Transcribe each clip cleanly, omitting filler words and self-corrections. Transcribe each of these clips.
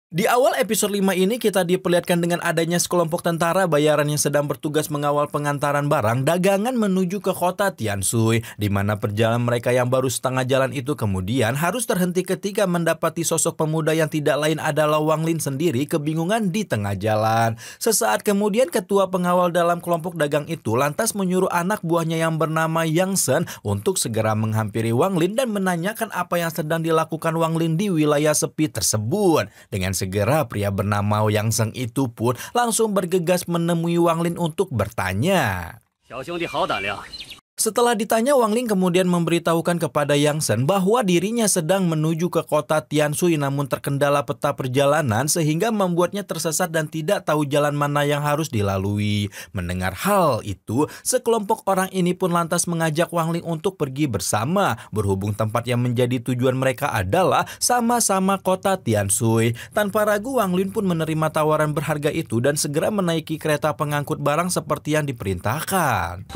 Di awal episode 5 ini kita diperlihatkan dengan adanya sekelompok tentara bayaran yang sedang bertugas mengawal pengantaran barang dagangan menuju ke kota Tianshui, di mana perjalanan mereka yang baru setengah jalan itu kemudian harus terhenti ketika mendapati sosok pemuda yang tidak lain adalah Wang Lin sendiri kebingungan di tengah jalan. Sesaat kemudian ketua pengawal dalam kelompok dagang itu lantas menyuruh anak buahnya yang bernama Yang Shen untuk segera menghampiri Wang Lin dan menanyakan apa yang sedang dilakukan Wang Lin di wilayah sepi tersebut. Dengan segera pria bernama Yang Seng itu pun langsung bergegas menemui Wang Lin untuk bertanya. Setelah ditanya, Wang Lin kemudian memberitahukan kepada Yang Shen bahwa dirinya sedang menuju ke kota Tianshui namun terkendala peta perjalanan sehingga membuatnya tersesat dan tidak tahu jalan mana yang harus dilalui. Mendengar hal itu, sekelompok orang ini pun lantas mengajak Wang Lin untuk pergi bersama, berhubung tempat yang menjadi tujuan mereka adalah sama-sama kota Tianshui. Tanpa ragu, Wang Lin pun menerima tawaran berharga itu dan segera menaiki kereta pengangkut barang seperti yang diperintahkan.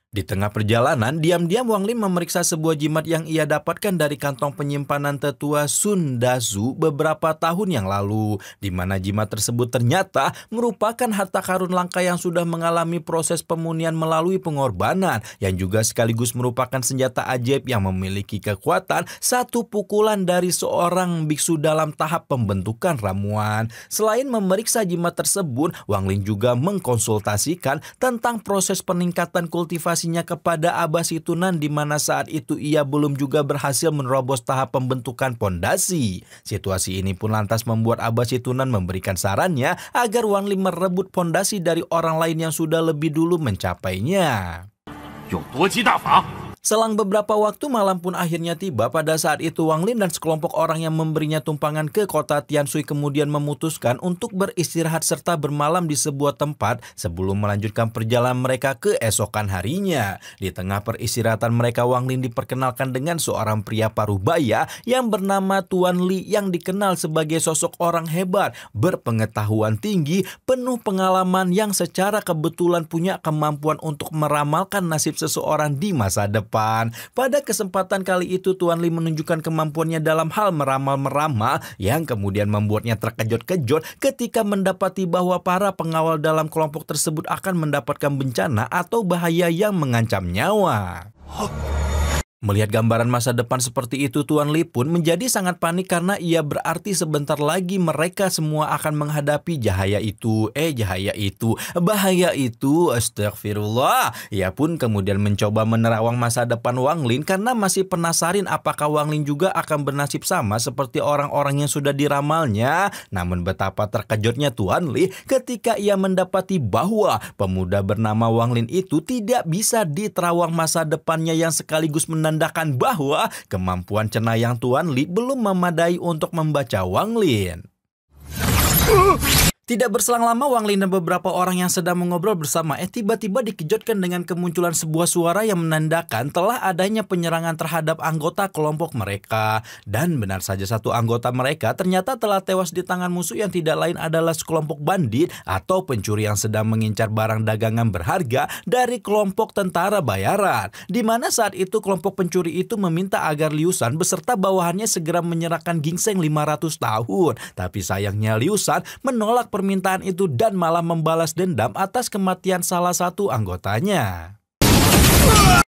Di tengah perjalanan, diam-diam Wang Lin memeriksa sebuah jimat yang ia dapatkan dari kantong penyimpanan tetua Sun Dazu beberapa tahun yang lalu, di mana jimat tersebut ternyata merupakan harta karun langka yang sudah mengalami proses pemunihan melalui pengorbanan, yang juga sekaligus merupakan senjata ajaib yang memiliki kekuatan satu pukulan dari seorang biksu dalam tahap pembentukan ramuan. Selain memeriksa jimat tersebut, Wang Lin juga mengkonsultasikan tentang proses peningkatan kultivasi kepada Abah Situnan, di mana saat itu ia belum juga berhasil menerobos tahap pembentukan pondasi. Situasi ini pun lantas membuat Abah Situnan memberikan sarannya agar Wang Lin merebut pondasi dari orang lain yang sudah lebih dulu mencapainya. Selang beberapa waktu, malam pun akhirnya tiba. Pada saat itu Wang Lin dan sekelompok orang yang memberinya tumpangan ke kota Tianshui kemudian memutuskan untuk beristirahat serta bermalam di sebuah tempat sebelum melanjutkan perjalanan mereka keesokan harinya. Di tengah peristirahatan mereka, Wang Lin diperkenalkan dengan seorang pria parubaya yang bernama Tuan Li, yang dikenal sebagai sosok orang hebat, berpengetahuan tinggi, penuh pengalaman, yang secara kebetulan punya kemampuan untuk meramalkan nasib seseorang di masa depan. Pada kesempatan kali itu, Tuan Li menunjukkan kemampuannya dalam hal meramal-meramal yang kemudian membuatnya terkejut-kejut ketika mendapati bahwa para pengawal dalam kelompok tersebut akan mendapatkan bencana atau bahaya yang mengancam nyawa. Melihat gambaran masa depan seperti itu, Tuan Li pun menjadi sangat panik karena ia berarti sebentar lagi mereka semua akan menghadapi bahaya itu, astagfirullah. Ia pun kemudian mencoba menerawang masa depan Wang Lin karena masih penasaran apakah Wang Lin juga akan bernasib sama seperti orang-orang yang sudah diramalnya. Namun betapa terkejutnya Tuan Li ketika ia mendapati bahwa pemuda bernama Wang Lin itu tidak bisa diterawang masa depannya, yang sekaligus menandakan bahwa kemampuan cenayang Tuan Li belum memadai untuk membaca Wang Lin. Tidak berselang lama, Wang Lin dan beberapa orang yang sedang mengobrol bersama tiba-tiba dikejutkan dengan kemunculan sebuah suara yang menandakan telah adanya penyerangan terhadap anggota kelompok mereka. Dan benar saja, satu anggota mereka ternyata telah tewas di tangan musuh yang tidak lain adalah sekelompok bandit atau pencuri yang sedang mengincar barang dagangan berharga dari kelompok tentara bayaran. Di mana saat itu kelompok pencuri itu meminta agar Liu Shan beserta bawahannya segera menyerahkan ginseng 500 tahun. Tapi sayangnya Liu Shan menolak permintaan itu dan malah membalas dendam atas kematian salah satu anggotanya.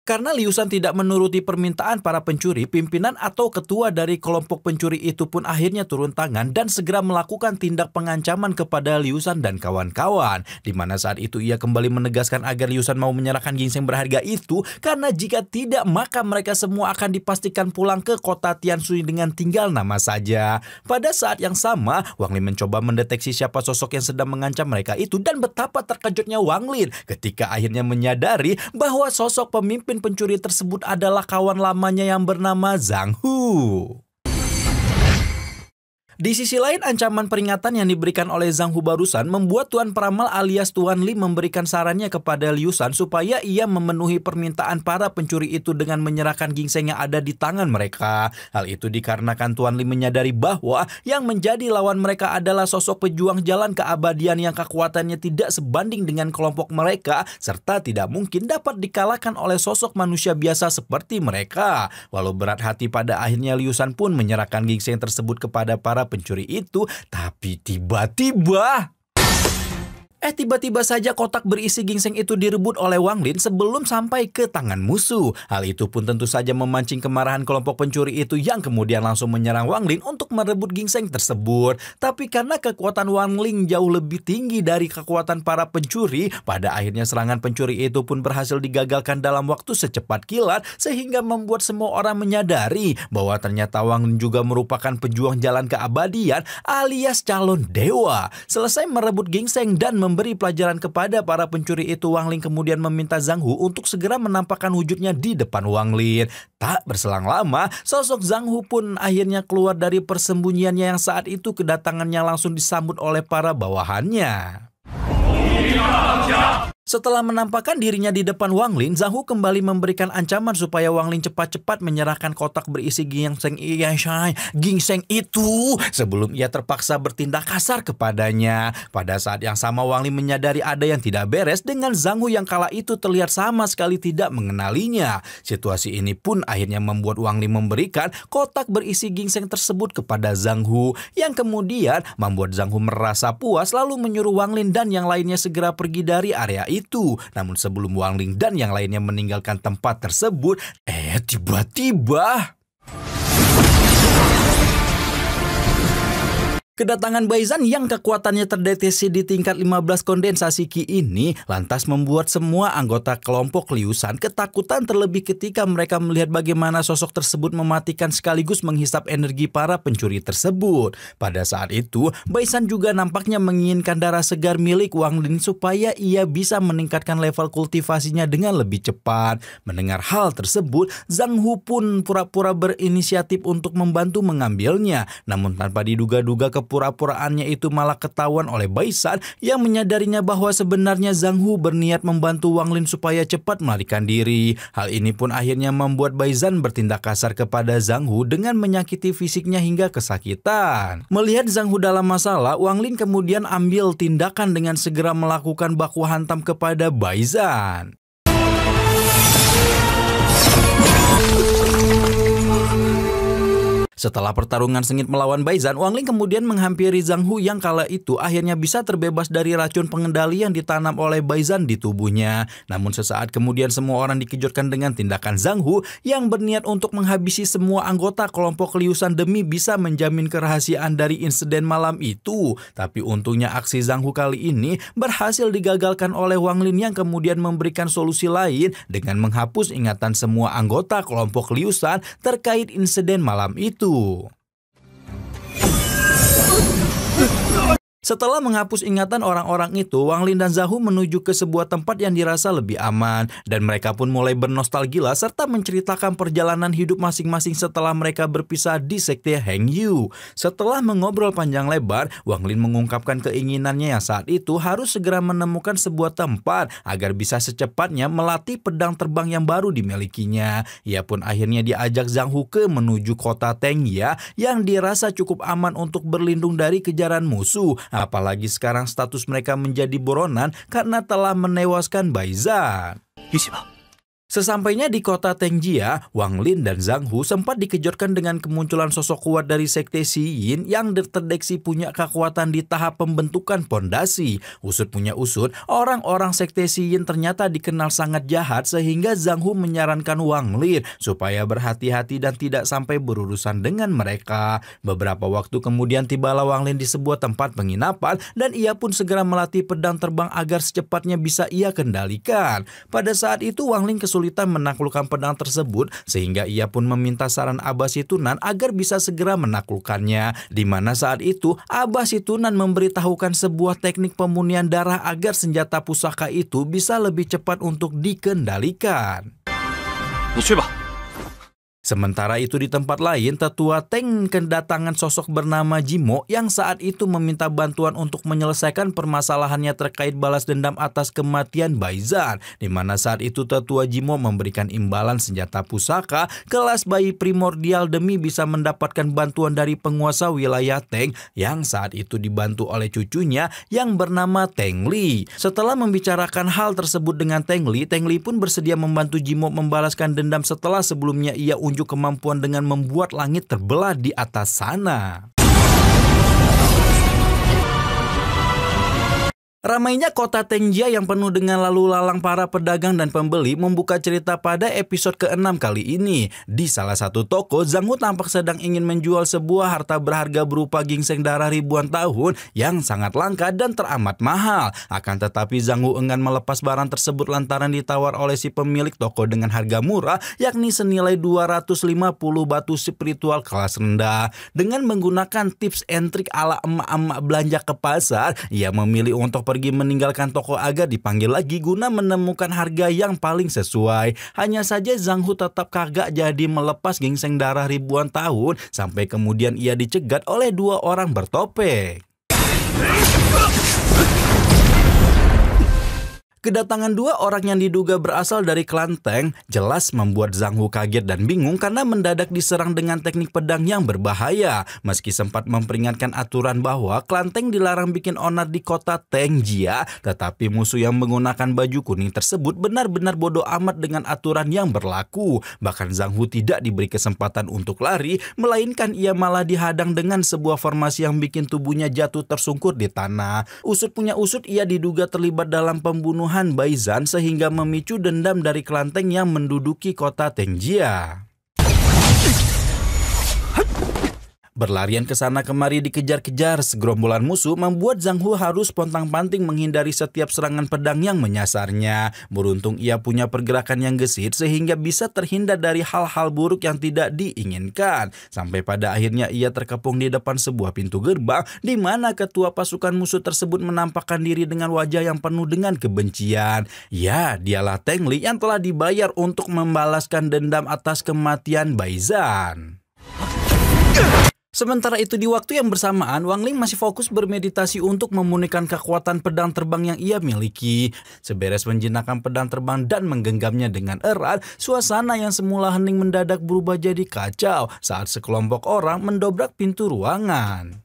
Karena Liu Shan tidak menuruti permintaan para pencuri, pimpinan atau ketua dari kelompok pencuri itu pun akhirnya turun tangan dan segera melakukan tindak pengancaman kepada Liu Shan dan kawan-kawan. Di mana saat itu ia kembali menegaskan agar Liu Shan mau menyerahkan ginseng berharga itu, karena jika tidak maka mereka semua akan dipastikan pulang ke kota Tianshui dengan tinggal nama saja. Pada saat yang sama, Wang Lin mencoba mendeteksi siapa sosok yang sedang mengancam mereka itu, dan betapa terkejutnya Wang Lin ketika akhirnya menyadari bahwa sosok pemimpin pencuri tersebut adalah kawan lamanya yang bernama Zhang Hu. Di sisi lain, ancaman peringatan yang diberikan oleh Zhang Hu barusan membuat Tuan Peramal alias Tuan Li memberikan sarannya kepada Liu Shan supaya ia memenuhi permintaan para pencuri itu dengan menyerahkan ginseng yang ada di tangan mereka. Hal itu dikarenakan Tuan Li menyadari bahwa yang menjadi lawan mereka adalah sosok pejuang jalan keabadian yang kekuatannya tidak sebanding dengan kelompok mereka, serta tidak mungkin dapat dikalahkan oleh sosok manusia biasa seperti mereka. Walau berat hati, pada akhirnya Liu Shan pun menyerahkan ginseng tersebut kepada para pencuri itu, tapi tiba-tiba saja kotak berisi ginseng itu direbut oleh Wang Lin sebelum sampai ke tangan musuh. Hal itu pun tentu saja memancing kemarahan kelompok pencuri itu yang kemudian langsung menyerang Wang Lin untuk merebut ginseng tersebut. Tapi karena kekuatan Wang Lin jauh lebih tinggi dari kekuatan para pencuri, pada akhirnya serangan pencuri itu pun berhasil digagalkan dalam waktu secepat kilat, sehingga membuat semua orang menyadari bahwa ternyata Wang Lin juga merupakan pejuang jalan keabadian alias calon dewa. Selesai merebut ginseng dan memberi pelajaran kepada para pencuri itu, Wang Lin kemudian meminta Zhang Hu untuk segera menampakkan wujudnya di depan Wang Lin. Tak berselang lama, sosok Zhang Hu pun akhirnya keluar dari persembunyiannya yang saat itu kedatangannya langsung disambut oleh para bawahannya. Setelah menampakkan dirinya di depan Wang Lin, Zhang Hu kembali memberikan ancaman supaya Wang Lin cepat-cepat menyerahkan kotak berisi ginseng itu sebelum ia terpaksa bertindak kasar kepadanya. Pada saat yang sama, Wang Lin menyadari ada yang tidak beres dengan Zhang Hu yang kala itu terlihat sama sekali tidak mengenalinya. Situasi ini pun akhirnya membuat Wang Lin memberikan kotak berisi ginseng tersebut kepada Zhang Hu, yang kemudian membuat Zhang Hu merasa puas lalu menyuruh Wang Lin dan yang lainnya segera pergi dari area itu. Namun sebelum Wang Lin dan yang lainnya meninggalkan tempat tersebut, tiba-tiba kedatangan Bai Zhan yang kekuatannya terdeteksi di tingkat 15 kondensasi Qi ini lantas membuat semua anggota kelompok Liu Shan ketakutan, terlebih ketika mereka melihat bagaimana sosok tersebut mematikan sekaligus menghisap energi para pencuri tersebut. Pada saat itu, Bai Zhan juga nampaknya menginginkan darah segar milik Wang Lin supaya ia bisa meningkatkan level kultivasinya dengan lebih cepat. Mendengar hal tersebut, Zhang Hu pun pura-pura berinisiatif untuk membantu mengambilnya. Namun tanpa diduga-duga kepura-puraannya itu malah ketahuan oleh Bai Zhan yang menyadarinya bahwa sebenarnya Zhang Hu berniat membantu Wang Lin supaya cepat melarikan diri. Hal ini pun akhirnya membuat Bai Zhan bertindak kasar kepada Zhang Hu dengan menyakiti fisiknya hingga kesakitan. Melihat Zhang Hu dalam masalah, Wang Lin kemudian ambil tindakan dengan segera melakukan baku hantam kepada Bai Zhan. Setelah pertarungan sengit melawan Bai Zhan, Wang Lin kemudian menghampiri Zhang Hu yang kala itu akhirnya bisa terbebas dari racun pengendali yang ditanam oleh Bai Zhan di tubuhnya. Namun sesaat kemudian semua orang dikejutkan dengan tindakan Zhang Hu yang berniat untuk menghabisi semua anggota kelompok Liu Shan demi bisa menjamin kerahasiaan dari insiden malam itu. Tapi untungnya aksi Zhang Hu kali ini berhasil digagalkan oleh Wang Lin yang kemudian memberikan solusi lain dengan menghapus ingatan semua anggota kelompok Liu Shan terkait insiden malam itu. Setelah menghapus ingatan orang-orang itu, Wang Lin dan Zhang Hu menuju ke sebuah tempat yang dirasa lebih aman, dan mereka pun mulai bernostalgia serta menceritakan perjalanan hidup masing-masing setelah mereka berpisah di sekte Heng Yu. Setelah mengobrol panjang lebar, Wang Lin mengungkapkan keinginannya yang saat itu harus segera menemukan sebuah tempat agar bisa secepatnya melatih pedang terbang yang baru dimilikinya. Ia pun akhirnya diajak Zhang Hu ke menuju kota Tengya yang dirasa cukup aman untuk berlindung dari kejaran musuh. Apalagi sekarang status mereka menjadi buronan karena telah menewaskan Bai Zhan. Sesampainya di kota Tengjia, Wang Lin dan Zhang Hu sempat dikejutkan dengan kemunculan sosok kuat dari sekte Xi Yin yang terdeteksi punya kekuatan di tahap pembentukan pondasi. Usut punya usut, orang-orang sekte Xi Yin ternyata dikenal sangat jahat sehingga Zhang Hu menyarankan Wang Lin supaya berhati-hati dan tidak sampai berurusan dengan mereka. Beberapa waktu kemudian tibalah Wang Lin di sebuah tempat penginapan dan ia pun segera melatih pedang terbang agar secepatnya bisa ia kendalikan. Pada saat itu Wang Lin kesulitan menaklukkan pedang tersebut sehingga ia pun meminta saran Abah Situnan agar bisa segera menaklukkannya. Di mana saat itu Abah Situnan memberitahukan sebuah teknik pemurnian darah agar senjata pusaka itu bisa lebih cepat untuk dikendalikan. Sementara itu di tempat lain, tetua Teng kedatangan sosok bernama Jimo yang saat itu meminta bantuan untuk menyelesaikan permasalahannya terkait balas dendam atas kematian Bai Zhan. Di mana saat itu tetua Jimo memberikan imbalan senjata pusaka kelas bayi primordial demi bisa mendapatkan bantuan dari penguasa wilayah Teng yang saat itu dibantu oleh cucunya yang bernama Teng Li. Setelah membicarakan hal tersebut dengan Teng Li pun bersedia membantu Jimo membalaskan dendam setelah sebelumnya ia unjuk kemampuan dengan membuat langit terbelah di atas sana. Ramainya kota Tengjia yang penuh dengan lalu lalang para pedagang dan pembeli membuka cerita pada episode ke-6 kali ini. Di salah satu toko, Zhang Hu tampak sedang ingin menjual sebuah harta berharga berupa ginseng darah ribuan tahun yang sangat langka dan teramat mahal. Akan tetapi Zhang Hu enggan melepas barang tersebut lantaran ditawar oleh si pemilik toko dengan harga murah, yakni senilai 250 batu spiritual kelas rendah. Dengan menggunakan tips and trik ala emak-emak belanja ke pasar, ia memilih untuk pergi meninggalkan toko agar dipanggil lagi guna menemukan harga yang paling sesuai. Hanya saja Zhang Hu tetap kagak jadi melepas ginseng darah ribuan tahun sampai kemudian ia dicegat oleh dua orang bertopeng. Kedatangan dua orang yang diduga berasal dari klan Tang jelas membuat Zhang Hu kaget dan bingung karena mendadak diserang dengan teknik pedang yang berbahaya. Meski sempat memperingatkan aturan bahwa klan Tang dilarang bikin onar di kota Tengjia, tetapi musuh yang menggunakan baju kuning tersebut benar-benar bodoh amat dengan aturan yang berlaku. Bahkan Zhang Hu tidak diberi kesempatan untuk lari, melainkan ia malah dihadang dengan sebuah formasi yang bikin tubuhnya jatuh tersungkur di tanah. Usut punya usut, ia diduga terlibat dalam pembunuhan Bai Zhan sehingga memicu dendam dari klan Tang yang menduduki kota Tengjia. Berlarian ke sana kemari dikejar-kejar segerombolan musuh membuat Zhang Hu harus pontang-panting menghindari setiap serangan pedang yang menyasarnya. Beruntung ia punya pergerakan yang gesit sehingga bisa terhindar dari hal-hal buruk yang tidak diinginkan. Sampai pada akhirnya ia terkepung di depan sebuah pintu gerbang di mana ketua pasukan musuh tersebut menampakkan diri dengan wajah yang penuh dengan kebencian. Ya, dialah Teng Li yang telah dibayar untuk membalaskan dendam atas kematian Bai Zhan. Sementara itu di waktu yang bersamaan, Wang Ling masih fokus bermeditasi untuk memulihkan kekuatan pedang terbang yang ia miliki. Seberes menjinakkan pedang terbang dan menggenggamnya dengan erat, suasana yang semula hening mendadak berubah jadi kacau saat sekelompok orang mendobrak pintu ruangan.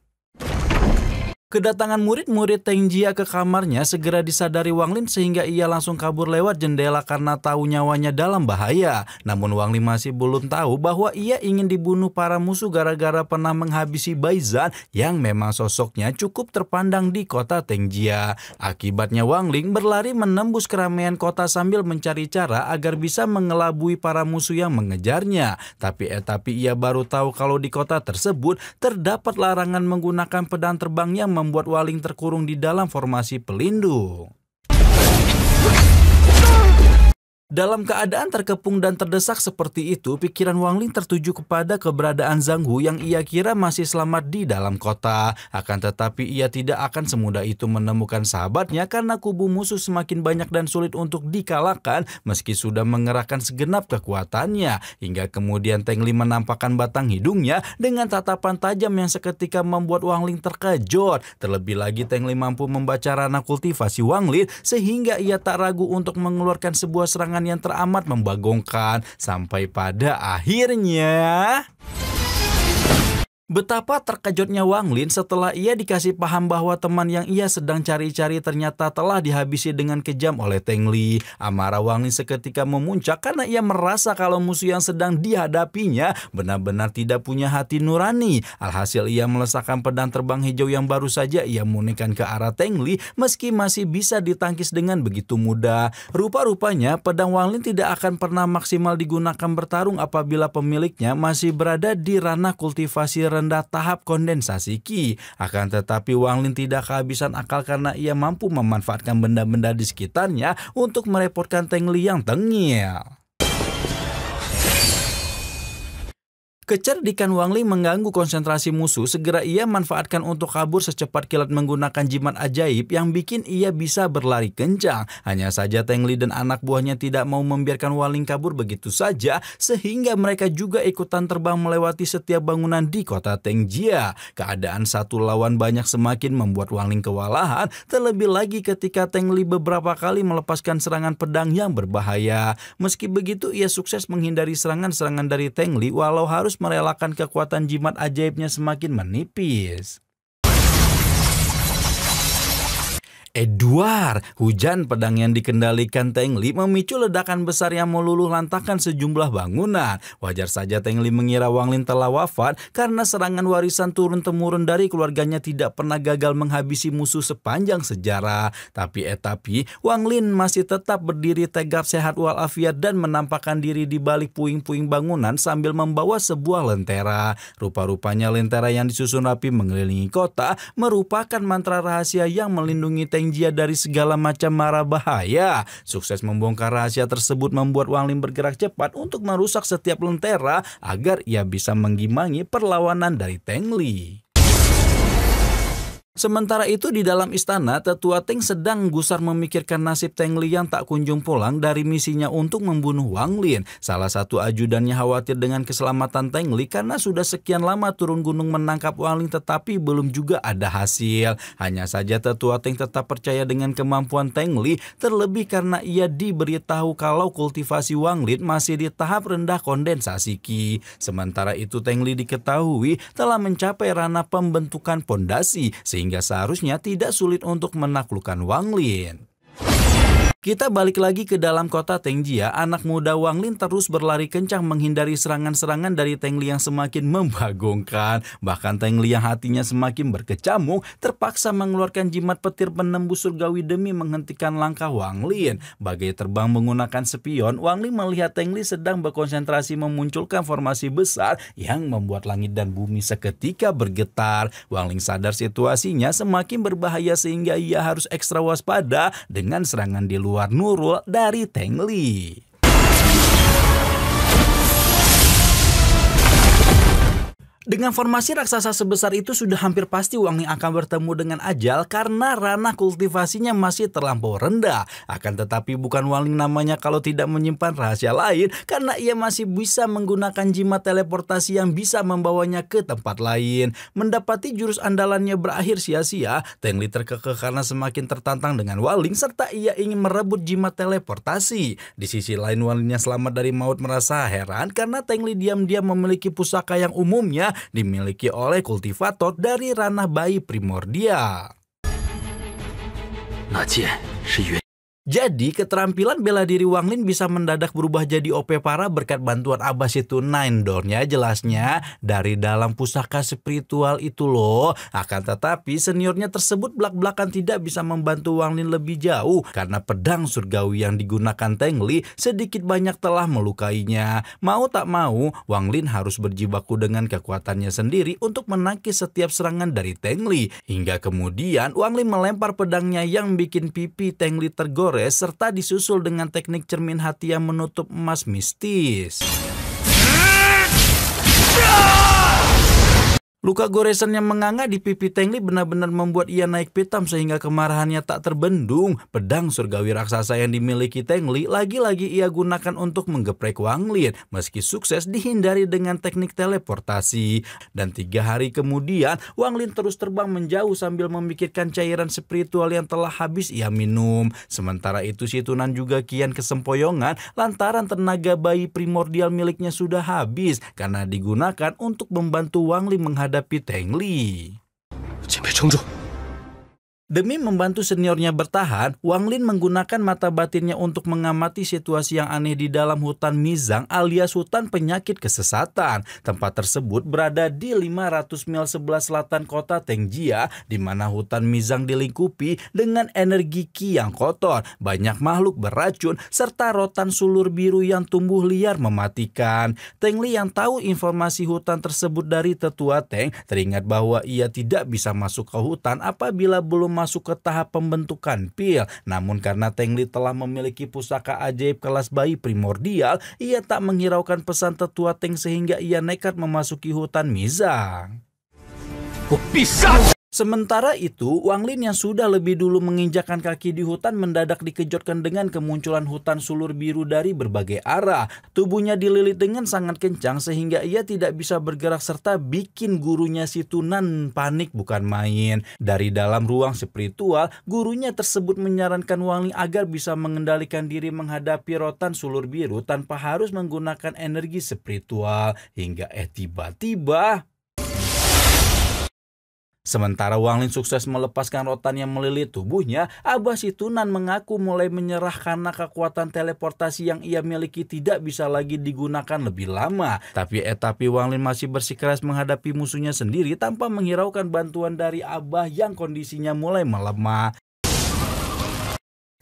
Kedatangan murid-murid Tengjia ke kamarnya segera disadari Wang Lin sehingga ia langsung kabur lewat jendela karena tahu nyawanya dalam bahaya. Namun Wang Lin masih belum tahu bahwa ia ingin dibunuh para musuh gara-gara pernah menghabisi Bai Zhan yang memang sosoknya cukup terpandang di kota Tengjia. Akibatnya Wang Lin berlari menembus keramaian kota sambil mencari cara agar bisa mengelabui para musuh yang mengejarnya. Tapi ia baru tahu kalau di kota tersebut terdapat larangan menggunakan pedang terbang yang membuat Wang Ling terkurung di dalam formasi pelindung. Dalam keadaan terkepung dan terdesak seperti itu, pikiran Wang Ling tertuju kepada keberadaan Zhang Hu yang ia kira masih selamat di dalam kota. Akan tetapi ia tidak akan semudah itu menemukan sahabatnya karena kubu musuh semakin banyak dan sulit untuk dikalahkan meski sudah mengerahkan segenap kekuatannya. Hingga kemudian Teng Li menampakkan batang hidungnya dengan tatapan tajam yang seketika membuat Wang Ling terkejut. Terlebih lagi Teng Li mampu membaca ranah kultivasi Wang Ling sehingga ia tak ragu untuk mengeluarkan sebuah serangan yang teramat membagongkan sampai pada akhirnya. Betapa terkejutnya Wang Lin setelah ia dikasih paham bahwa teman yang ia sedang cari-cari ternyata telah dihabisi dengan kejam oleh Teng Li. Amarah Wang Lin seketika memuncak karena ia merasa kalau musuh yang sedang dihadapinya benar-benar tidak punya hati nurani. Alhasil ia melesakkan pedang terbang hijau yang baru saja ia munikan ke arah Teng Li meski masih bisa ditangkis dengan begitu mudah. Rupa-rupanya pedang Wang Lin tidak akan pernah maksimal digunakan bertarung apabila pemiliknya masih berada di ranah kultivasi rendah tahap kondensasi Qi. Akan tetapi Wang Lin tidak kehabisan akal karena ia mampu memanfaatkan benda-benda di sekitarnya untuk merepotkan Teng Li yang tengil. Kecerdikan Wang Ling mengganggu konsentrasi musuh, segera ia manfaatkan untuk kabur secepat kilat menggunakan jimat ajaib yang bikin ia bisa berlari kencang. Hanya saja Teng Li dan anak buahnya tidak mau membiarkan Wang Ling kabur begitu saja, sehingga mereka juga ikutan terbang melewati setiap bangunan di kota Tengjia. Keadaan satu lawan banyak semakin membuat Wang Ling kewalahan, terlebih lagi ketika Teng Li beberapa kali melepaskan serangan pedang yang berbahaya. Meski begitu, ia sukses menghindari serangan-serangan dari Teng Li walau harus merelakan kekuatan jimat ajaibnya semakin menipis. Edward, hujan pedang yang dikendalikan Teng Li memicu ledakan besar yang meluluh lantakan sejumlah bangunan. Wajar saja Teng Li mengira Wang Lin telah wafat karena serangan warisan turun-temurun dari keluarganya tidak pernah gagal menghabisi musuh sepanjang sejarah. Tapi Wang Lin masih tetap berdiri tegap sehat walafiat dan menampakkan diri di balik puing-puing bangunan sambil membawa sebuah lentera. Rupa-rupanya lentera yang disusun rapi mengelilingi kota merupakan mantra rahasia yang melindungi Teng Jia dari segala macam mara bahaya. Sukses membongkar rahasia tersebut membuat Wang Lin bergerak cepat untuk merusak setiap lentera agar ia bisa mengimbangi perlawanan dari Teng Li. Sementara itu di dalam istana, Tetua Teng sedang gusar memikirkan nasib Teng Li yang tak kunjung pulang dari misinya untuk membunuh Wang Lin. Salah satu ajudannya khawatir dengan keselamatan Teng Li karena sudah sekian lama turun gunung menangkap Wang Lin tetapi belum juga ada hasil. Hanya saja Tetua Teng tetap percaya dengan kemampuan Teng Li, terlebih karena ia diberitahu kalau kultivasi Wang Lin masih di tahap rendah kondensasi Qi. Sementara itu Teng Li diketahui telah mencapai ranah pembentukan pondasi sehingga seharusnya tidak sulit untuk menaklukkan Wang Lin. Kita balik lagi ke dalam kota Teng Jia. Anak muda Wang Lin terus berlari kencang menghindari serangan-serangan dari Teng Li yang semakin membagongkan. Bahkan Teng Li yang hatinya semakin berkecamuk terpaksa mengeluarkan jimat petir penembus surgawi demi menghentikan langkah Wang Lin. Bagai terbang menggunakan spion, Wang Lin melihat Teng Li sedang berkonsentrasi memunculkan formasi besar yang membuat langit dan bumi seketika bergetar. Wang Lin sadar situasinya semakin berbahaya sehingga ia harus ekstra waspada dengan serangan di luar Nurul dari Teng Li. Dengan formasi raksasa sebesar itu sudah hampir pasti Wang Lin akan bertemu dengan ajal karena ranah kultivasinya masih terlampau rendah. Akan tetapi bukan Wang Lin namanya kalau tidak menyimpan rahasia lain karena ia masih bisa menggunakan jimat teleportasi yang bisa membawanya ke tempat lain. Mendapati jurus andalannya berakhir sia-sia, Teng Li terkekeh karena semakin tertantang dengan Wang Lin serta ia ingin merebut jimat teleportasi. Di sisi lain Wang Lin yang selamat dari maut merasa heran karena Teng Li diam-diam memiliki pusaka yang umumnya dimiliki oleh kultivator dari ranah bayi primordial. Jadi keterampilan bela diri Wang Lin bisa mendadak berubah jadi OP parah berkat bantuan Abasitu Nine Door-nya jelasnya dari dalam pusaka spiritual itu loh. Akan tetapi seniornya tersebut belak-belakan tidak bisa membantu Wang Lin lebih jauh karena pedang surgawi yang digunakan Teng Li sedikit banyak telah melukainya. Mau tak mau Wang Lin harus berjibaku dengan kekuatannya sendiri untuk menangkis setiap serangan dari Teng Li. Hingga kemudian Wang Lin melempar pedangnya yang bikin pipi Teng Li tergores serta disusul dengan teknik cermin hati yang menutup emas mistis. Luka goresan yang menganga di pipi Teng Li benar-benar membuat ia naik pitam sehingga kemarahannya tak terbendung. Pedang surgawi raksasa yang dimiliki Teng Li lagi-lagi ia gunakan untuk menggeprek Wang Lin meski sukses dihindari dengan teknik teleportasi. Dan 3 hari kemudian Wang Lin terus terbang menjauh sambil memikirkan cairan spiritual yang telah habis ia minum. Sementara itu si Tunan juga kian kesempoyongan lantaran tenaga bayi primordial miliknya sudah habis karena digunakan untuk membantu Wang Lin menghadapi Teng Li. Demi membantu seniornya bertahan, Wang Lin menggunakan mata batinnya untuk mengamati situasi yang aneh di dalam hutan Mizang alias hutan penyakit kesesatan. Tempat tersebut berada di 500 mil sebelah selatan kota Teng Jia, di mana hutan Mizang dilingkupi dengan energi Qi yang kotor, banyak makhluk beracun, serta rotan sulur biru yang tumbuh liar mematikan. Teng Li yang tahu informasi hutan tersebut dari Tetua Teng, teringat bahwa ia tidak bisa masuk ke hutan apabila belum masuk ke tahap pembentukan pil. Namun karena Teng Li telah memiliki pusaka ajaib kelas bayi primordial, ia tak menghiraukan pesan Tetua Teng sehingga ia nekat memasuki hutan Mizang. Sementara itu, Wang Lin yang sudah lebih dulu menginjakkan kaki di hutan mendadak dikejutkan dengan kemunculan hutan sulur biru dari berbagai arah. Tubuhnya dililit dengan sangat kencang sehingga ia tidak bisa bergerak serta bikin gurunya si Tunan panik bukan main. Dari dalam ruang spiritual, gurunya tersebut menyarankan Wang Lin agar bisa mengendalikan diri menghadapi rotan sulur biru tanpa harus menggunakan energi spiritual. Hingga tiba-tiba Sementara Wang Lin sukses melepaskan rotan yang melilit tubuhnya, Abah Situnan mengaku mulai menyerah karena kekuatan teleportasi yang ia miliki tidak bisa lagi digunakan lebih lama. Tapi Wang Lin masih bersikeras menghadapi musuhnya sendiri tanpa menghiraukan bantuan dari Abah yang kondisinya mulai melemah.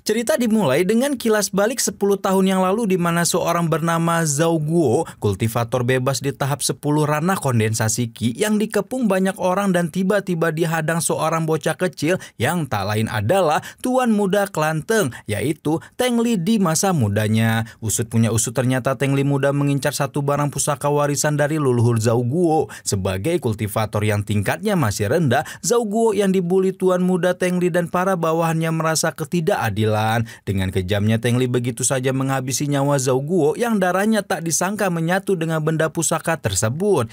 Cerita dimulai dengan kilas balik 10 tahun yang lalu di mana seorang bernama Zhao Guo, kultivator bebas di tahap 10 ranah kondensasi Qi yang dikepung banyak orang dan tiba-tiba dihadang seorang bocah kecil yang tak lain adalah tuan muda klan Teng, yaitu Teng Li di masa mudanya. Usut punya usut ternyata Teng Li muda mengincar satu barang pusaka warisan dari leluhur Zhao Guo. Sebagai kultivator yang tingkatnya masih rendah, Zhao Guo yang dibully tuan muda Teng Li dan para bawahannya merasa ketidakadilan. Dengan kejamnya Teng Li begitu saja menghabisi nyawa Zhao Guo yang darahnya tak disangka menyatu dengan benda pusaka tersebut.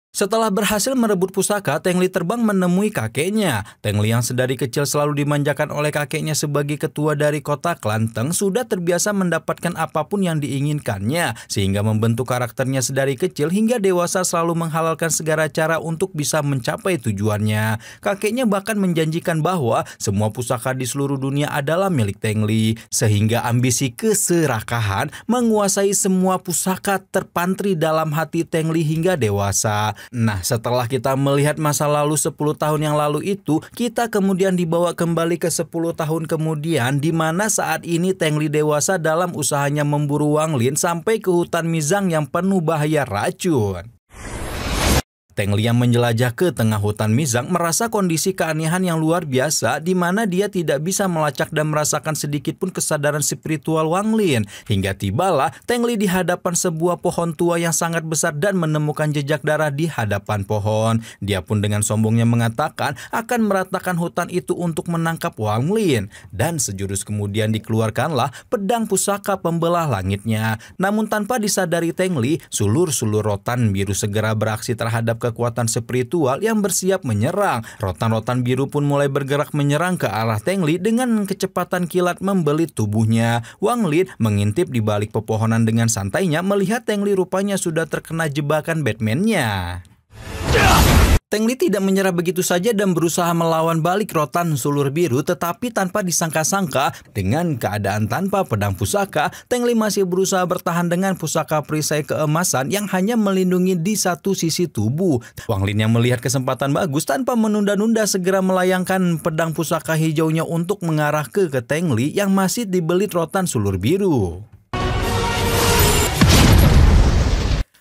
Setelah berhasil merebut pusaka, Teng Li terbang menemui kakeknya. Teng Li yang sedari kecil selalu dimanjakan oleh kakeknya sebagai ketua dari kota klan Teng sudah terbiasa mendapatkan apapun yang diinginkannya, sehingga membentuk karakternya sedari kecil hingga dewasa selalu menghalalkan segala cara untuk bisa mencapai tujuannya. Kakeknya bahkan menjanjikan bahwa semua pusaka di seluruh dunia adalah milik Teng Li, sehingga ambisi keserakahan menguasai semua pusaka terpantri dalam hati Teng Li hingga dewasa. Nah, setelah kita melihat masa lalu 10 tahun yang lalu itu, kita kemudian dibawa kembali ke 10 tahun kemudian di mana saat ini Teng Li dewasa dalam usahanya memburu Wang Lin sampai ke hutan Mizang yang penuh bahaya racun. Teng Li yang menjelajah ke tengah hutan Mizang merasa kondisi keanehan yang luar biasa di mana dia tidak bisa melacak dan merasakan sedikit pun kesadaran spiritual Wang Lin. Hingga tibalah Teng Li di hadapan sebuah pohon tua yang sangat besar dan menemukan jejak darah di hadapan pohon. Dia pun dengan sombongnya mengatakan akan meratakan hutan itu untuk menangkap Wang Lin. Dan sejurus kemudian dikeluarkanlah pedang pusaka pembelah langitnya. Namun tanpa disadari Teng Li, sulur-sulur rotan biru segera beraksi terhadap kekuatan spiritual yang bersiap menyerang. Rotan-rotan biru pun mulai bergerak menyerang ke arah Teng Li dengan kecepatan kilat membelit tubuhnya. Wang Lin mengintip di balik pepohonan dengan santainya melihat Teng Li rupanya sudah terkena jebakan Batman-nya. Teng Li tidak menyerah begitu saja dan berusaha melawan balik rotan sulur biru, tetapi tanpa disangka-sangka dengan keadaan tanpa pedang pusaka, Teng Li masih berusaha bertahan dengan pusaka perisai keemasan yang hanya melindungi di satu sisi tubuh. Wang Lin yang melihat kesempatan bagus tanpa menunda-nunda segera melayangkan pedang pusaka hijaunya untuk mengarah ke Teng Li yang masih dibelit rotan sulur biru.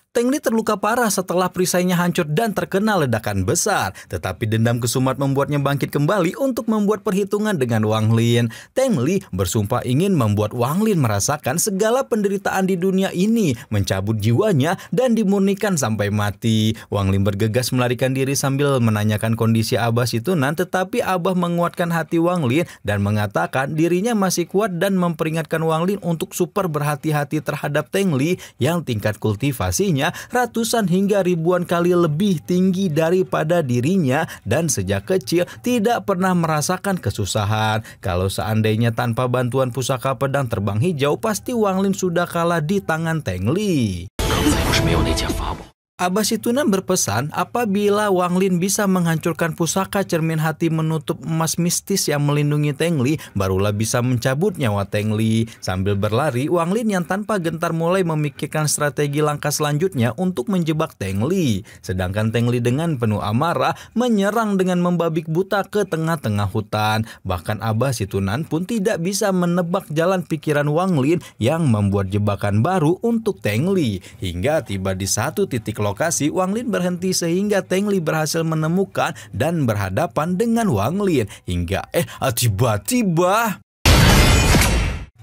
Teng Li terluka parah setelah perisainya hancur dan terkena ledakan besar. Tetapi dendam kesumat membuatnya bangkit kembali untuk membuat perhitungan dengan Wang Lin. Teng Li bersumpah ingin membuat Wang Lin merasakan segala penderitaan di dunia ini, mencabut jiwanya dan dimurnikan sampai mati. Wang Lin bergegas melarikan diri sambil menanyakan kondisi Abah Situnan, tetapi Abah menguatkan hati Wang Lin dan mengatakan dirinya masih kuat dan memperingatkan Wang Lin untuk super berhati-hati terhadap Teng Li yang tingkat kultivasinya ratusan hingga ribuan kali lebih tinggi daripada dirinya dan sejak kecil tidak pernah merasakan kesusahan. Kalau seandainya tanpa bantuan pusaka pedang terbang hijau, pasti Wang Lin sudah kalah di tangan Teng Li. Abah Situnan berpesan apabila Wang Lin bisa menghancurkan pusaka cermin hati menutup emas mistis yang melindungi Teng Li, barulah bisa mencabut nyawa Teng Li. Sambil berlari, Wang Lin yang tanpa gentar mulai memikirkan strategi langkah selanjutnya untuk menjebak Teng Li. Sedangkan Teng Li dengan penuh amarah menyerang dengan membabik buta ke tengah-tengah hutan. Bahkan Abah Situnan pun tidak bisa menebak jalan pikiran Wang Lin yang membuat jebakan baru untuk Teng Li. Hingga tiba di satu titik lokasi, Wang Lin berhenti sehingga Teng Li berhasil menemukan dan berhadapan dengan Wang Lin. Hingga tiba-tiba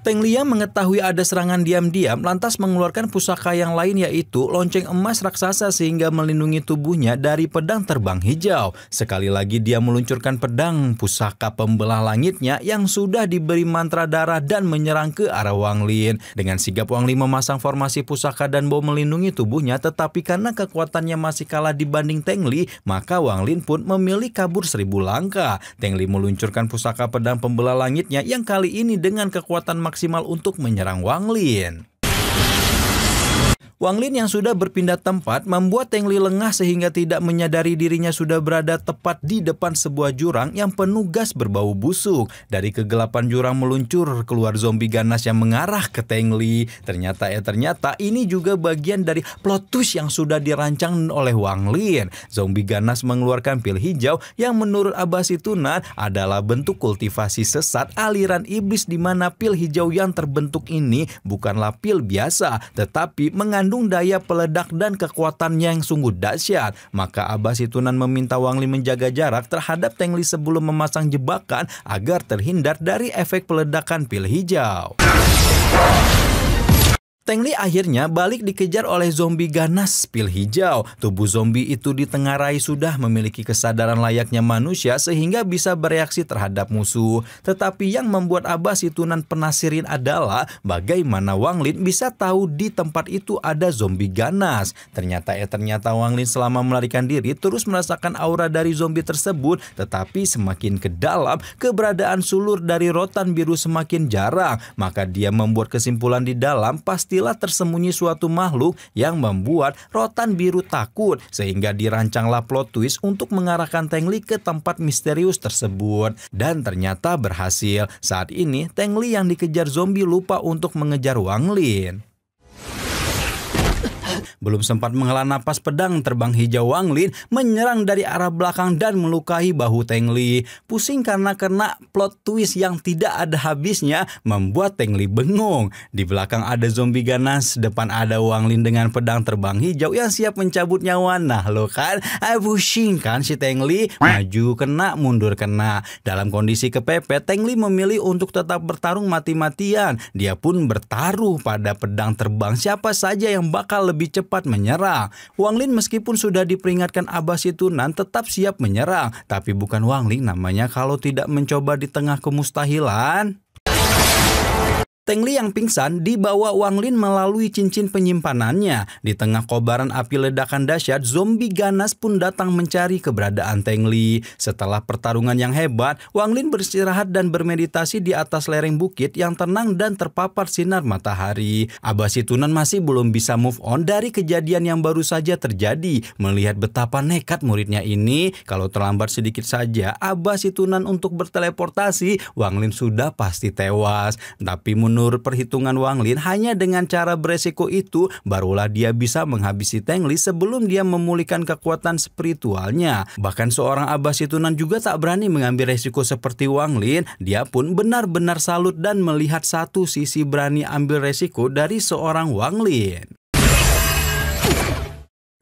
Teng Li yang mengetahui ada serangan diam-diam lantas mengeluarkan pusaka yang lain yaitu lonceng emas raksasa sehingga melindungi tubuhnya dari pedang terbang hijau. Sekali lagi dia meluncurkan pedang pusaka pembelah langitnya yang sudah diberi mantra darah dan menyerang ke arah Wang Lin. Dengan sigap Wang Lin memasang formasi pusaka dan bom melindungi tubuhnya, tetapi karena kekuatannya masih kalah dibanding Teng Li, maka Wang Lin pun memilih kabur 1000 langkah. Teng Li meluncurkan pusaka pedang pembelah langitnya yang kali ini dengan kekuatan maksimal untuk menyerang Wang Lin. Wang Lin yang sudah berpindah tempat membuat Teng Li lengah sehingga tidak menyadari dirinya sudah berada tepat di depan sebuah jurang yang penuh gas berbau busuk. Dari kegelapan jurang meluncur keluar zombie ganas yang mengarah ke Teng Li. Ternyata ini juga bagian dari plot twist yang sudah dirancang oleh Wang Lin. Zombie ganas mengeluarkan pil hijau yang menurut Abasitunan adalah bentuk kultivasi sesat aliran iblis, di mana pil hijau yang terbentuk ini bukanlah pil biasa, tetapi mengandung daya peledak dan kekuatannya yang sungguh dahsyat. Maka Abasitunan meminta Wang Lin menjaga jarak terhadap Teng Li sebelum memasang jebakan agar terhindar dari efek peledakan pil hijau. Teng Li akhirnya balik dikejar oleh zombie ganas pil hijau. Tubuh zombie itu ditengarai sudah memiliki kesadaran layaknya manusia sehingga bisa bereaksi terhadap musuh. Tetapi yang membuat Abasitunan penasirin adalah bagaimana Wang Lin bisa tahu di tempat itu ada zombie ganas. Ternyata Wang Lin selama melarikan diri terus merasakan aura dari zombie tersebut, tetapi semakin ke dalam keberadaan sulur dari rotan biru semakin jarang. Maka dia membuat kesimpulan di dalam pastilah tersembunyi suatu makhluk yang membuat rotan biru takut, sehingga dirancanglah plot twist untuk mengarahkan Teng Li ke tempat misterius tersebut. Dan ternyata berhasil. Saat ini Teng Li yang dikejar zombie lupa untuk mengejar Wang Lin. Belum sempat menghela napas, pedang terbang hijau Wang Lin menyerang dari arah belakang dan melukai bahu Teng Li. Pusing karena kena plot twist yang tidak ada habisnya membuat Teng Li bengong. Di belakang ada zombie ganas, depan ada Wang Lin dengan pedang terbang hijau yang siap mencabut nyawa. Nah lo kan, pusing kan si Teng Li, maju kena, mundur kena. Dalam kondisi kepepet, Teng Li memilih untuk tetap bertarung mati-matian. Dia pun bertaruh pada pedang terbang siapa saja yang bakal lebih cepat menyerang. Wang Lin meskipun sudah diperingatkan Abasitunan tetap siap menyerang, tapi bukan Wang Lin namanya kalau tidak mencoba di tengah kemustahilan. Teng Li yang pingsan dibawa Wang Lin melalui cincin penyimpanannya. Di tengah kobaran api ledakan dahsyat, zombie ganas pun datang mencari keberadaan Teng Li. Setelah pertarungan yang hebat, Wang Lin beristirahat dan bermeditasi di atas lereng bukit yang tenang dan terpapar sinar matahari. Abasitunan masih belum bisa move on dari kejadian yang baru saja terjadi. Melihat betapa nekat muridnya ini, kalau terlambat sedikit saja Abasitunan untuk berteleportasi, Wang Lin sudah pasti tewas. Tapi menurut perhitungan Wang Lin, hanya dengan cara beresiko itu barulah dia bisa menghabisi Teng Li sebelum dia memulihkan kekuatan spiritualnya. Bahkan seorang Abasitunan juga tak berani mengambil resiko seperti Wang Lin. Dia pun benar-benar salut dan melihat satu sisi berani ambil resiko dari seorang Wang Lin.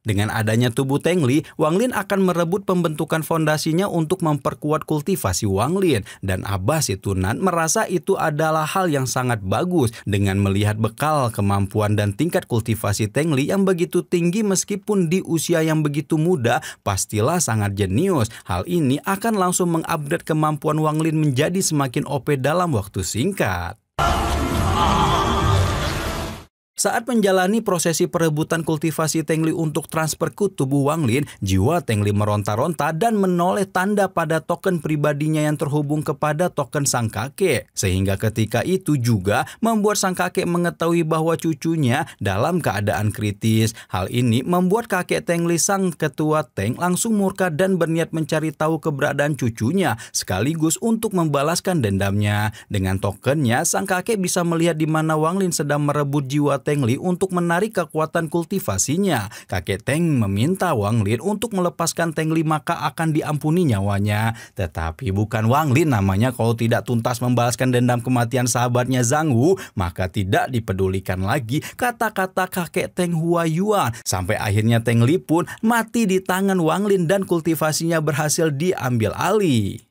Dengan adanya tubuh Teng Li, Wang Lin akan merebut pembentukan fondasinya untuk memperkuat kultivasi Wang Lin. Dan Abasitunan merasa itu adalah hal yang sangat bagus. Dengan melihat bekal, kemampuan dan tingkat kultivasi Teng Li yang begitu tinggi meskipun di usia yang begitu muda, pastilah sangat jenius. Hal ini akan langsung mengupgrade kemampuan Wang Lin menjadi semakin OP dalam waktu singkat. Saat menjalani prosesi perebutan kultivasi Teng Li untuk transfer ke tubuh Wang Lin, jiwa Teng Li meronta-ronta dan menoleh tanda pada token pribadinya yang terhubung kepada token sang kakek. Sehingga ketika itu juga membuat sang kakek mengetahui bahwa cucunya dalam keadaan kritis. Hal ini membuat kakek Teng Li, sang ketua Teng, langsung murka dan berniat mencari tahu keberadaan cucunya sekaligus untuk membalaskan dendamnya. Dengan tokennya, sang kakek bisa melihat di mana Wang Lin sedang merebut jiwa Teng Li untuk menarik kekuatan kultivasinya. Kakek Teng meminta Wang Lin untuk melepaskan Teng Li maka akan diampuni nyawanya. Tetapi bukan Wang Lin namanya kalau tidak tuntas membalaskan dendam kematian sahabatnya Zhang Wu, maka tidak dipedulikan lagi kata-kata kakek Teng Huayuan. Sampai akhirnya Teng Li pun mati di tangan Wang Lin dan kultivasinya berhasil diambil alih.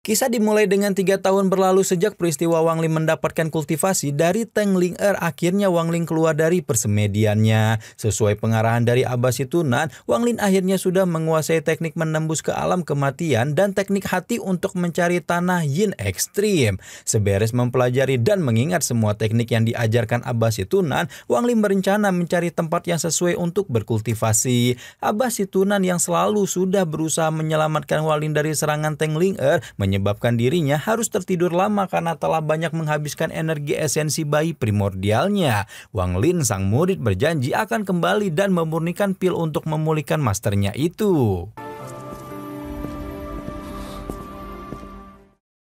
Kisah dimulai dengan 3 tahun berlalu sejak peristiwa Wang Lin mendapatkan kultivasi dari Teng Ling Er. Akhirnya Wang Lin keluar dari persemediannya. Sesuai pengarahan dari Abasitunan, Wang Lin akhirnya sudah menguasai teknik menembus ke alam kematian dan teknik hati untuk mencari tanah yin ekstrim. Seberes mempelajari dan mengingat semua teknik yang diajarkan Abasitunan, Wang Lin berencana mencari tempat yang sesuai untuk berkultivasi. Abasitunan yang selalu sudah berusaha menyelamatkan Wang Lin dari serangan Teng Ling Er menyebabkan dirinya harus tertidur lama karena telah banyak menghabiskan energi esensi bayi primordialnya. Wang Lin, sang murid, berjanji akan kembali dan memurnikan pil untuk memulihkan masternya itu.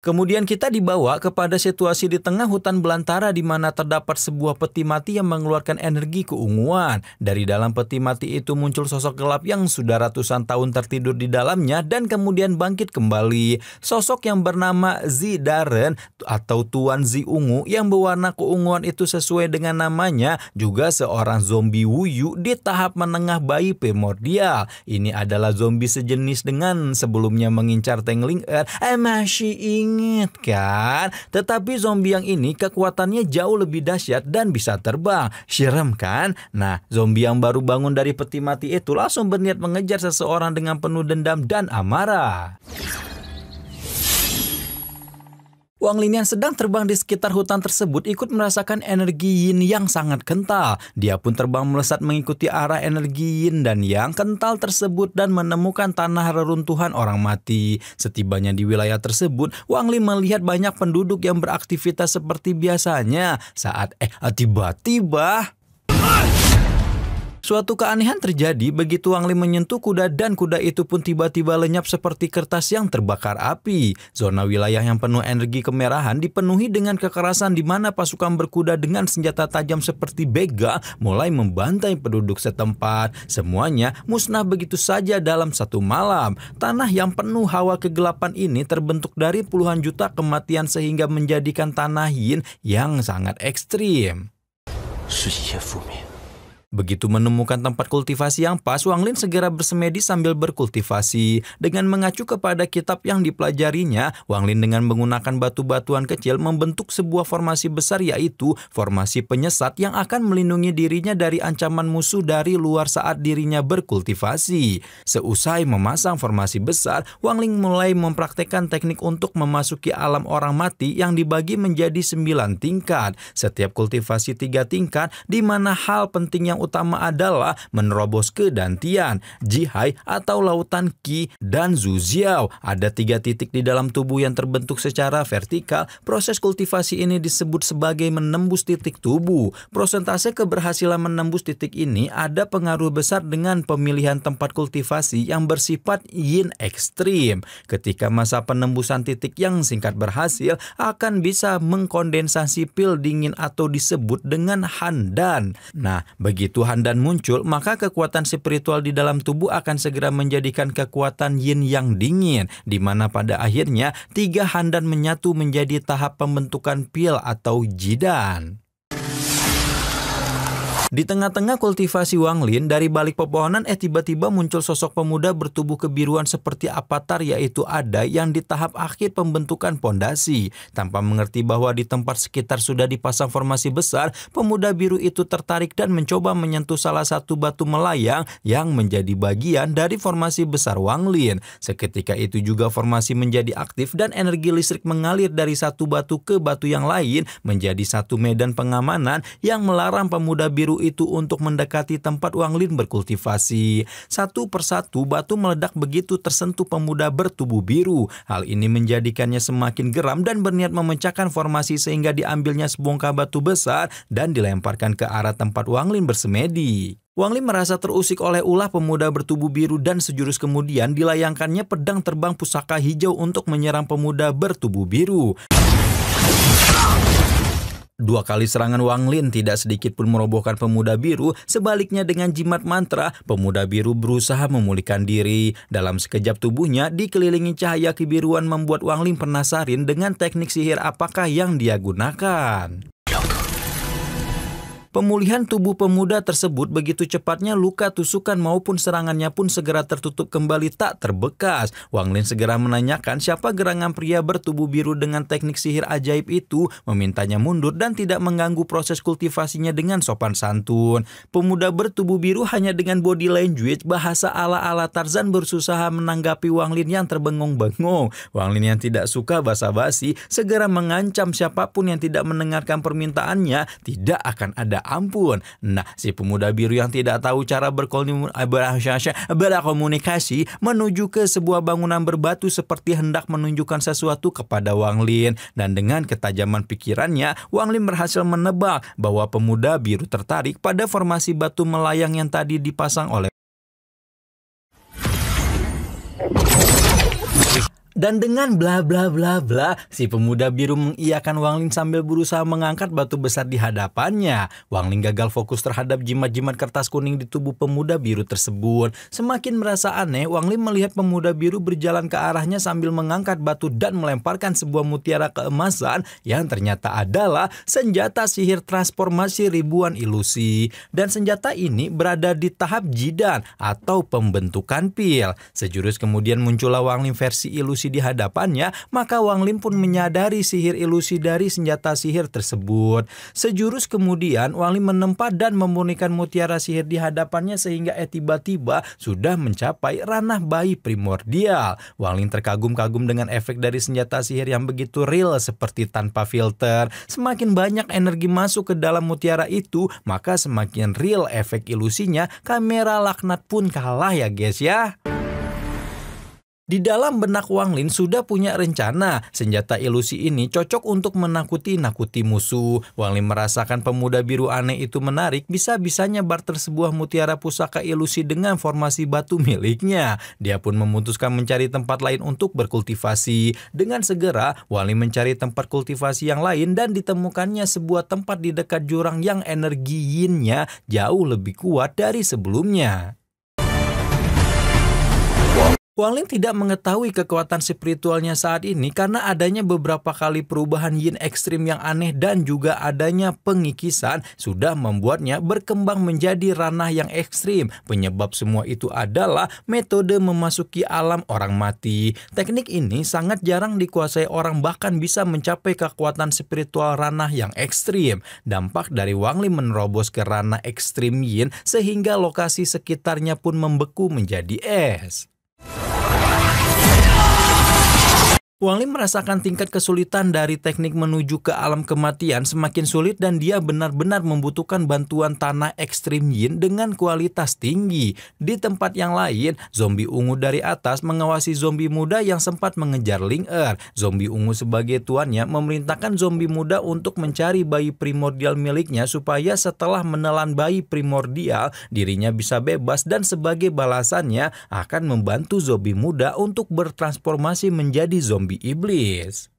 Kemudian kita dibawa kepada situasi di tengah hutan belantara di mana terdapat sebuah peti mati yang mengeluarkan energi keunguan. Dari dalam peti mati itu muncul sosok gelap yang sudah ratusan tahun tertidur di dalamnya dan kemudian bangkit kembali. Sosok yang bernama Zi Daren atau Tuan Zi Ungu yang berwarna keunguan itu sesuai dengan namanya juga seorang zombie wuyu di tahap menengah bayi primordial. Ini adalah zombie sejenis dengan sebelumnya mengincar Teng Ling Er. Masih ingat kan? Tetapi zombie yang ini kekuatannya jauh lebih dahsyat dan bisa terbang. Serem kan? Nah, zombie yang baru bangun dari peti mati itu langsung berniat mengejar seseorang dengan penuh dendam dan amarah. Wang Lin yang sedang terbang di sekitar hutan tersebut ikut merasakan energi yin yang sangat kental. Dia pun terbang melesat mengikuti arah energi yin dan yang kental tersebut dan menemukan tanah reruntuhan orang mati. Setibanya di wilayah tersebut, Wang Lin melihat banyak penduduk yang beraktivitas seperti biasanya. Saat tiba-tiba suatu keanehan terjadi begitu Wang Lin menyentuh kuda dan kuda itu pun tiba-tiba lenyap seperti kertas yang terbakar api. Zona wilayah yang penuh energi kemerahan dipenuhi dengan kekerasan di mana pasukan berkuda dengan senjata tajam seperti bega mulai membantai penduduk setempat. Semuanya musnah begitu saja dalam satu malam. Tanah yang penuh hawa kegelapan ini terbentuk dari puluhan juta kematian sehingga menjadikan tanah yin yang sangat ekstrim. Begitu menemukan tempat kultivasi yang pas, Wang Lin segera bersemedi sambil berkultivasi. Dengan mengacu kepada kitab yang dipelajarinya, Wang Lin dengan menggunakan batu-batuan kecil membentuk sebuah formasi besar yaitu formasi penyesat yang akan melindungi dirinya dari ancaman musuh dari luar saat dirinya berkultivasi. Seusai memasang formasi besar, Wang Lin mulai mempraktekkan teknik untuk memasuki alam orang mati yang dibagi menjadi 9 tingkat. Setiap kultivasi 3 tingkat, di mana hal penting yang utama adalah menerobos ke Dantian, Jihai atau lautan Qi, dan Zujiao. Ada 3 titik di dalam tubuh yang terbentuk secara vertikal. Proses kultivasi ini disebut sebagai menembus titik tubuh. Persentase keberhasilan menembus titik ini ada pengaruh besar dengan pemilihan tempat kultivasi yang bersifat yin ekstrim. Ketika masa penembusan titik yang singkat berhasil, akan bisa mengkondensasi pil dingin atau disebut dengan handan. Nah, begitu handan muncul, maka kekuatan spiritual di dalam tubuh akan segera menjadikan kekuatan yin yang dingin, di mana pada akhirnya 3 handan menyatu menjadi tahap pembentukan pil atau jidan. Di tengah-tengah kultivasi Wang Lin, dari balik pepohonan tiba-tiba muncul sosok pemuda bertubuh kebiruan seperti avatar, yaitu Ada yang di tahap akhir pembentukan pondasi. Tanpa mengerti bahwa di tempat sekitar sudah dipasang formasi besar, pemuda biru itu tertarik dan mencoba menyentuh salah satu batu melayang yang menjadi bagian dari formasi besar Wang Lin. Seketika itu juga formasi menjadi aktif dan energi listrik mengalir dari satu batu ke batu yang lain menjadi satu medan pengamanan yang melarang pemuda biru itu untuk mendekati tempat Wang Lin berkultivasi. Satu persatu batu meledak begitu tersentuh pemuda bertubuh biru. Hal ini menjadikannya semakin geram dan berniat memecahkan formasi sehingga diambilnya sebongkah batu besar dan dilemparkan ke arah tempat Wang Lin bersemedi. Wang Lin merasa terusik oleh ulah pemuda bertubuh biru dan sejurus kemudian dilayangkannya pedang terbang pusaka hijau untuk menyerang pemuda bertubuh biru. 2 kali serangan Wang Lin tidak sedikit pun merobohkan pemuda biru. Sebaliknya dengan jimat mantra, pemuda biru berusaha memulihkan diri. Dalam sekejap tubuhnya dikelilingi cahaya kebiruan membuat Wang Lin penasaran dengan teknik sihir apakah yang dia gunakan. Pemulihan tubuh pemuda tersebut begitu cepatnya, luka tusukan maupun serangannya pun segera tertutup kembali tak terbekas. Wang Lin segera menanyakan siapa gerangan pria bertubuh biru dengan teknik sihir ajaib itu, memintanya mundur dan tidak mengganggu proses kultivasinya dengan sopan santun. Pemuda bertubuh biru hanya dengan body language bahasa ala-ala Tarzan berusaha menanggapi Wang Lin yang terbengong-bengong. Wang Lin yang tidak suka basa-basi segera mengancam siapapun yang tidak mendengarkan permintaannya tidak akan ada minta ampun. Nah, si pemuda biru yang tidak tahu cara berkomunikasi menuju ke sebuah bangunan berbatu seperti hendak menunjukkan sesuatu kepada Wang Lin. Dan dengan ketajaman pikirannya, Wang Lin berhasil menebak bahwa pemuda biru tertarik pada formasi batu melayang yang tadi dipasang oleh. Dan dengan bla bla bla bla, si pemuda biru mengiyakan Wang Lin sambil berusaha mengangkat batu besar di hadapannya. Wang Lin gagal fokus terhadap jimat-jimat kertas kuning di tubuh pemuda biru tersebut. Semakin merasa aneh, Wang Lin melihat pemuda biru berjalan ke arahnya sambil mengangkat batu dan melemparkan sebuah mutiara keemasan yang ternyata adalah senjata sihir transformasi ribuan ilusi. Dan senjata ini berada di tahap jidan atau pembentukan pil. Sejurus kemudian muncullah Wang Lin versi ilusi di hadapannya, maka Wang Lin pun menyadari sihir ilusi dari senjata sihir tersebut. Sejurus kemudian Wang Lin menempa dan memurnikan mutiara sihir di hadapannya sehingga tiba-tiba sudah mencapai ranah bayi primordial. Wang Lin terkagum-kagum dengan efek dari senjata sihir yang begitu real seperti tanpa filter. Semakin banyak energi masuk ke dalam mutiara itu, maka semakin real efek ilusinya. Kamera laknat pun kalah ya guys ya. Di dalam benak Wang Lin sudah punya rencana. Senjata ilusi ini cocok untuk menakuti-nakuti musuh. Wang Lin merasakan pemuda biru aneh itu menarik. Bisa-bisanya barter sebuah mutiara pusaka ilusi dengan formasi batu miliknya. Dia pun memutuskan mencari tempat lain untuk berkultivasi. Dengan segera, Wang Lin mencari tempat kultivasi yang lain dan ditemukannya sebuah tempat di dekat jurang yang energi yin-nya jauh lebih kuat dari sebelumnya. Wang Lin tidak mengetahui kekuatan spiritualnya saat ini karena adanya beberapa kali perubahan yin ekstrim yang aneh dan juga adanya pengikisan sudah membuatnya berkembang menjadi ranah yang ekstrim. Penyebab semua itu adalah metode memasuki alam orang mati. Teknik ini sangat jarang dikuasai orang, bahkan bisa mencapai kekuatan spiritual ranah yang ekstrim. Dampak dari Wang Lin menerobos ke ranah ekstrim yin sehingga lokasi sekitarnya pun membeku menjadi es. Wang Lin merasakan tingkat kesulitan dari teknik menuju ke alam kematian semakin sulit dan dia benar-benar membutuhkan bantuan tanah ekstrim yin dengan kualitas tinggi. Di tempat yang lain, zombie ungu dari atas mengawasi zombie muda yang sempat mengejar Ling Er. Zombie ungu sebagai tuannya memerintahkan zombie muda untuk mencari bayi primordial miliknya supaya setelah menelan bayi primordial, dirinya bisa bebas dan sebagai balasannya akan membantu zombie muda untuk bertransformasi menjadi zombie iblis.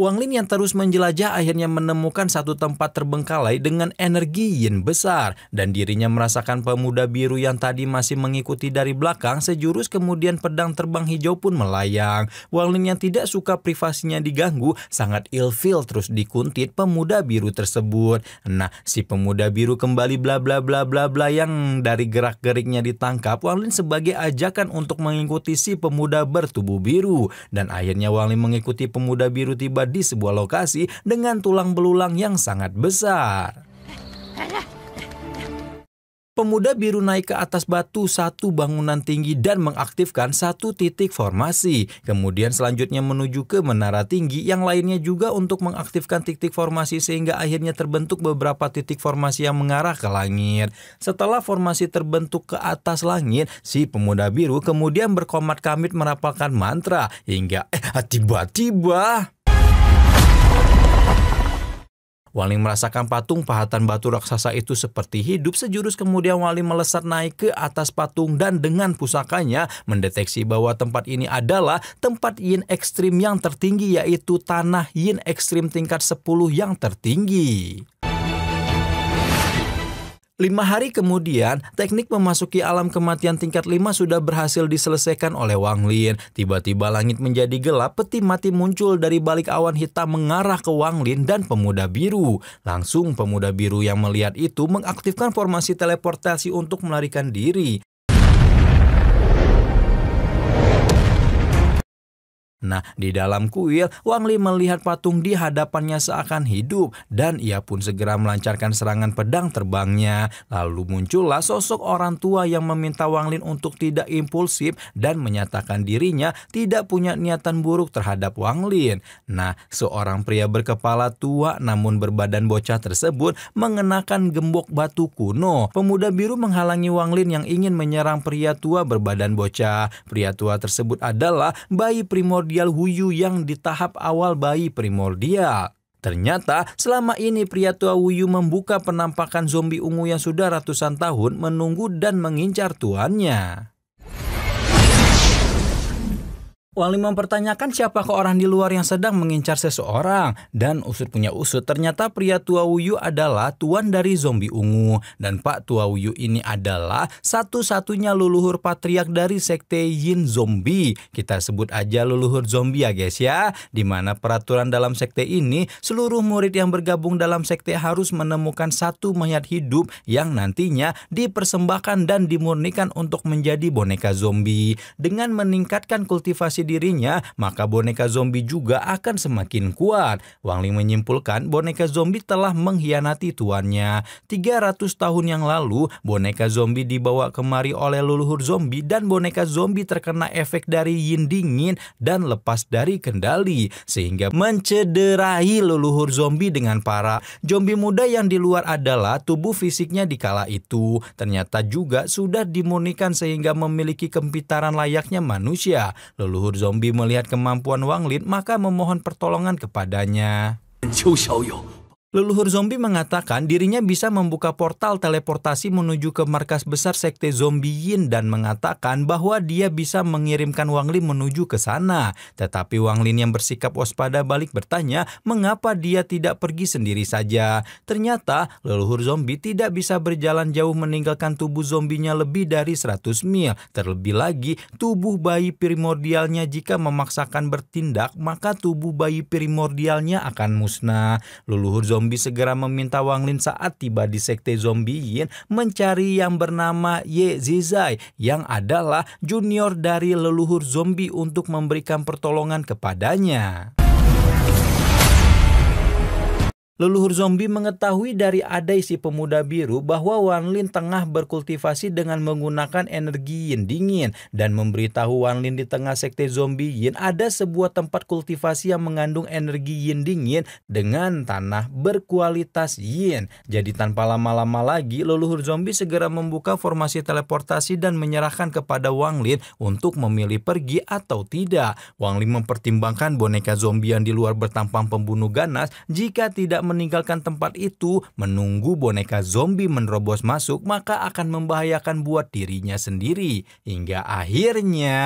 Wang Lin yang terus menjelajah akhirnya menemukan satu tempat terbengkalai dengan energi yin besar dan dirinya merasakan pemuda biru yang tadi masih mengikuti dari belakang. Sejurus kemudian pedang terbang hijau pun melayang. Wang Lin yang tidak suka privasinya diganggu sangat ilfil terus dikuntit pemuda biru tersebut. Nah, si pemuda biru kembali bla bla bla bla bla yang dari gerak-geriknya ditangkap Wang Lin sebagai ajakan untuk mengikuti si pemuda bertubuh biru dan akhirnya Wang Lin mengikuti pemuda biru tiba di sebuah lokasi dengan tulang belulang yang sangat besar. Pemuda biru naik ke atas batu satu bangunan tinggi dan mengaktifkan satu titik formasi. Kemudian selanjutnya menuju ke menara tinggi yang lainnya juga untuk mengaktifkan titik formasi sehingga akhirnya terbentuk beberapa titik formasi yang mengarah ke langit. Setelah formasi terbentuk ke atas langit, si pemuda biru kemudian berkomat-kamit merapalkan mantra hingga tiba-tiba Wang Lin merasakan patung pahatan batu raksasa itu seperti hidup. Sejurus kemudian Wang Lin melesat naik ke atas patung dan dengan pusakanya mendeteksi bahwa tempat ini adalah tempat yin ekstrim yang tertinggi, yaitu tanah yin ekstrim tingkat 10 yang tertinggi. 5 hari kemudian, teknik memasuki alam kematian tingkat 5 sudah berhasil diselesaikan oleh Wang Lin. Tiba-tiba langit menjadi gelap, peti mati muncul dari balik awan hitam mengarah ke Wang Lin dan pemuda biru. Langsung pemuda biru yang melihat itu mengaktifkan formasi teleportasi untuk melarikan diri. Nah, di dalam kuil, Wang Li melihat patung di hadapannya seakan hidup dan ia pun segera melancarkan serangan pedang terbangnya. Lalu muncullah sosok orang tua yang meminta Wang Lin untuk tidak impulsif dan menyatakan dirinya tidak punya niatan buruk terhadap Wang Lin. Nah, seorang pria berkepala tua namun berbadan bocah tersebut mengenakan gembok batu kuno. Pemuda biru menghalangi Wang Lin yang ingin menyerang pria tua berbadan bocah. Pria tua tersebut adalah bayi primordial Huyu yang di tahap awal bayi primordial. Ternyata selama ini pria tua Wuyu membuka penampakan zombie ungu yang sudah ratusan tahun menunggu dan mengincar tuannya. Wang Li mempertanyakan siapakah orang di luar yang sedang mengincar seseorang. Dan usut punya usut, ternyata pria tua Wuyu adalah tuan dari zombie ungu. Dan Pak Tua Wuyu ini adalah satu-satunya leluhur patriark dari sekte Yin Zombie. Kita sebut aja leluhur zombie ya guys ya. Dimana peraturan dalam sekte ini, seluruh murid yang bergabung dalam sekte harus menemukan satu mayat hidup yang nantinya dipersembahkan dan dimurnikan untuk menjadi boneka zombie. Dengan meningkatkan kultivasi dirinya, maka boneka zombie juga akan semakin kuat. Wang Li menyimpulkan boneka zombie telah mengkhianati tuannya. 300 tahun yang lalu, boneka zombie dibawa kemari oleh leluhur zombie dan boneka zombie terkena efek dari yin dingin dan lepas dari kendali sehingga mencederai leluhur zombie dengan parah. Zombie muda yang di luar adalah tubuh fisiknya di kala itu. Ternyata juga sudah dimurnikan sehingga memiliki kepintaran layaknya manusia. Leluhur zombie melihat kemampuan Wang Lin maka memohon pertolongan kepadanya. Leluhur zombie mengatakan dirinya bisa membuka portal teleportasi menuju ke markas besar sekte zombie Yin dan mengatakan bahwa dia bisa mengirimkan Wang Lin menuju ke sana. Tetapi Wang Lin yang bersikap waspada balik bertanya mengapa dia tidak pergi sendiri saja. Ternyata leluhur zombie tidak bisa berjalan jauh meninggalkan tubuh zombinya lebih dari 100 mil. Terlebih lagi tubuh bayi primordialnya jika memaksakan bertindak maka tubuh bayi primordialnya akan musnah. Leluhur zombie segera meminta Wang Lin saat tiba di sekte zombie Yin mencari yang bernama Ye Zizai yang adalah junior dari leluhur zombie untuk memberikan pertolongan kepadanya. Leluhur zombie mengetahui dari adai si pemuda biru bahwa Wang Lin tengah berkultivasi dengan menggunakan energi yin dingin dan memberitahu Wang Lin di tengah sekte zombie yin ada sebuah tempat kultivasi yang mengandung energi yin dingin dengan tanah berkualitas yin. Jadi tanpa lama-lama lagi leluhur zombie segera membuka formasi teleportasi dan menyerahkan kepada Wang Lin untuk memilih pergi atau tidak. Wang Lin mempertimbangkan boneka zombie yang di luar bertampang pembunuh ganas jika tidak meninggalkan tempat itu menunggu boneka zombie menerobos masuk maka akan membahayakan buat dirinya sendiri hingga akhirnya